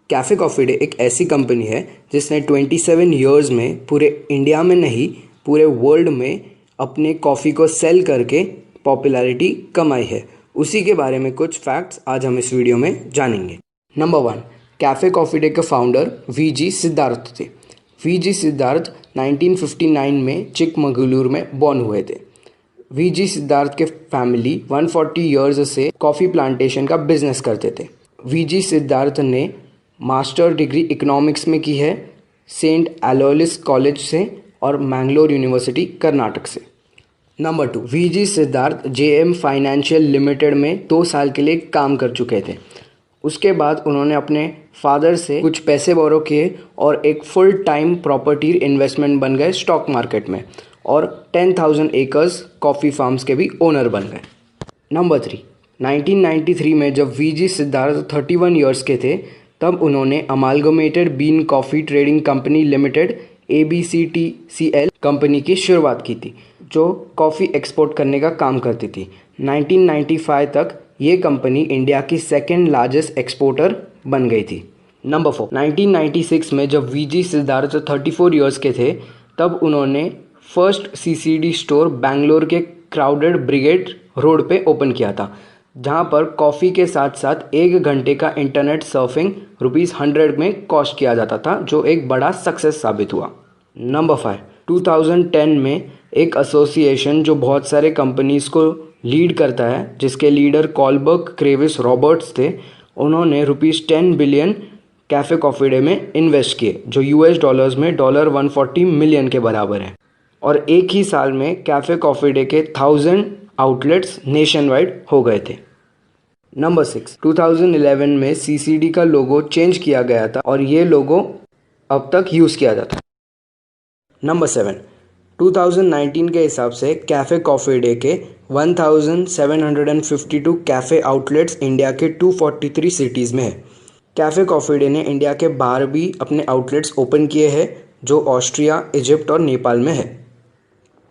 Cafe coffee day एक ऐसी company है जिसने 27 ईयर्स में पूरे इंडिया में नहीं पूरे वर्ल्ड में अपने कॉफ़ी को सेल करके पॉपुलैरिटी कमाई है। उसी के बारे में कुछ फैक्ट्स आज हम इस वीडियो में जानेंगे। नंबर 1, कैफ़े कॉफ़ी डे के फाउंडर वीजी सिद्धार्थ थे। वीजी सिद्धार्थ 1959 में चिकमगलूर में बॉर्न हुए थे। वीजी सिद्धार्थ के फैमिली 140 ईयर्स से कॉफ़ी प्लांटेशन का बिजनेस करते थे। वीजी सिद्धार्थ ने मास्टर डिग्री इकोनॉमिक्स में की है सेंट एलोयस कॉलेज से और मैंगलोर यूनिवर्सिटी कर्नाटक से। Number 2, VG Siddhartha JM financial limited में 2 साल के लिए काम कर चुके थे। उसके बाद उन्होंने अपने फादर से कुछ पैसे बोरो किए और एक फुल टाइम प्रॉपर्टी इन्वेस्टमेंट बन गए स्टॉक मार्केट में और 10,000 एकर्स कॉफ़ी फार्म्स के भी ओनर बन गए। नंबर 3, 1993 में जब वीजी सिद्धार्थ 31 ईयर्स के थे तब उन्होंने amalgamated bean coffee trading company limited ABCTCL company की शुरुआत की थी जो कॉफ़ी एक्सपोर्ट करने का काम करती थी। 1995 तक ये कंपनी इंडिया की सेकेंड लार्जेस्ट एक्सपोर्टर बन गई थी। नंबर 4, 1996 में जब वीजी सिद्धार्थ 34 ईयर्स के थे तब उन्होंने फर्स्ट CCD स्टोर बैंगलोर के क्राउडेड ब्रिगेड रोड पे ओपन किया था जहां पर कॉफ़ी के साथ साथ 1 घंटे का इंटरनेट सर्फिंग ₹100 में कॉस्ट किया जाता था जो एक बड़ा सक्सेस साबित हुआ। नंबर 5, 2010 में एक एसोसिएशन जो बहुत सारे कंपनीज़ को लीड करता है जिसके लीडर कॉलबर्ग क्रेविस रॉबर्ट्स थे, उन्होंने ₹10 बिलियन कैफ़े कॉफ़ी डे में इन्वेस्ट किए जो $US में $140 मिलियन के बराबर है और एक ही साल में कैफ़े कॉफ़ी डे के 1000 आउटलेट्स नेशन वाइड हो गए थे। नंबर 6, 2011 में CCD का लोगो चेंज किया गया था और ये लोगो अब तक यूज़ किया जाता है। नंबर 7, 2019 के हिसाब से कैफ़े कॉफ़ी डे के 1752 कैफ़े आउटलेट्स इंडिया के 243 सिटीज़ में है। कैफ़े कॉफ़ी डे ने इंडिया के बाहर भी अपने आउटलेट्स ओपन किए हैं जो ऑस्ट्रिया, इजिप्ट और नेपाल में है।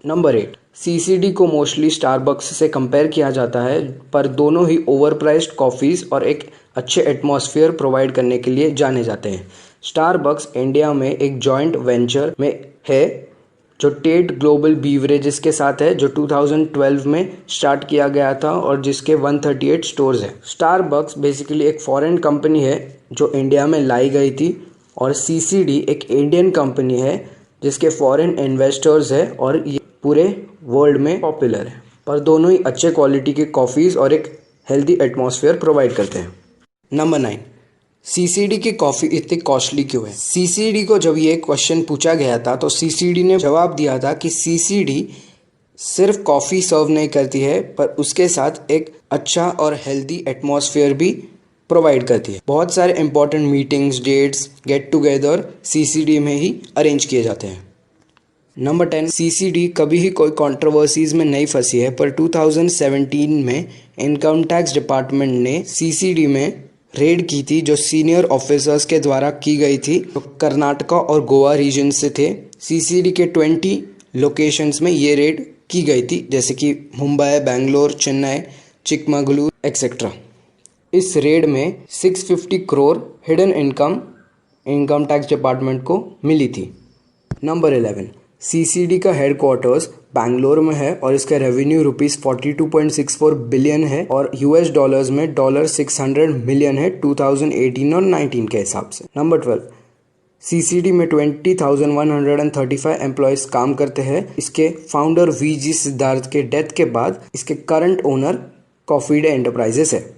नंबर 8, CCD को मोस्टली स्टारबक्स से कंपेयर किया जाता है पर दोनों ही ओवरप्राइस्ड कॉफ़ीज़ और एक अच्छे एटमॉस्फेयर प्रोवाइड करने के लिए जाने जाते हैं। स्टारबक्स इंडिया में एक जॉइंट वेंचर में है जो टेट ग्लोबल बीवरेजेस के साथ है जो 2012 में स्टार्ट किया गया था और जिसके 138 स्टोर्स हैं। स्टारबक्स बेसिकली एक फॉरेन कंपनी है जो इंडिया में लाई गई थी और CCD एक इंडियन कंपनी है जिसके फॉरेन इन्वेस्टर्स है और ये पूरे वर्ल्ड में पॉपुलर है पर दोनों ही अच्छे क्वालिटी के कॉफ़ीज़ और एक हेल्दी एटमॉस्फेयर प्रोवाइड करते हैं। नंबर 9, CCD की कॉफ़ी इतनी कॉस्टली क्यों है? CCD को जब ये क्वेश्चन पूछा गया था तो CCD ने जवाब दिया था कि CCD सिर्फ कॉफ़ी सर्व नहीं करती है पर उसके साथ एक अच्छा और हेल्दी एटमॉस्फेयर भी प्रोवाइड करती है। बहुत सारे important meetings, dates, get together CCD में ही अरेंज किए जाते हैं। नंबर 10, CCD कभी ही कोई कंट्रोवर्सीज में नहीं फंसी है पर 2017 में इनकम टैक्स डिपार्टमेंट ने CCD में रेड की थी जो सीनियर ऑफिसर्स के द्वारा की गई थी जो कर्नाटका और गोवा रीजन से थे। CCD के 20 लोकेशंस में ये रेड की गई थी जैसे कि मुंबई, बेंगलोर, चेन्नई, चिकमगलूर एक्सेट्रा। इस रेड में 650 crore hidden income tax department को मिली थी। नंबर 11, CCD का हेडक्वार्टर्स बैंगलोर में है और इसका रेवेन्यू ₹42.64 बिलियन है और $US में $600 मिलियन है 2018 और 19 के हिसाब से। नंबर 12, CCD में 20,135 एम्प्लॉयज़ काम करते हैं। इसके फाउंडर वीजी सिद्धार्थ के डेथ के बाद इसके current owner coffee day enterprises है।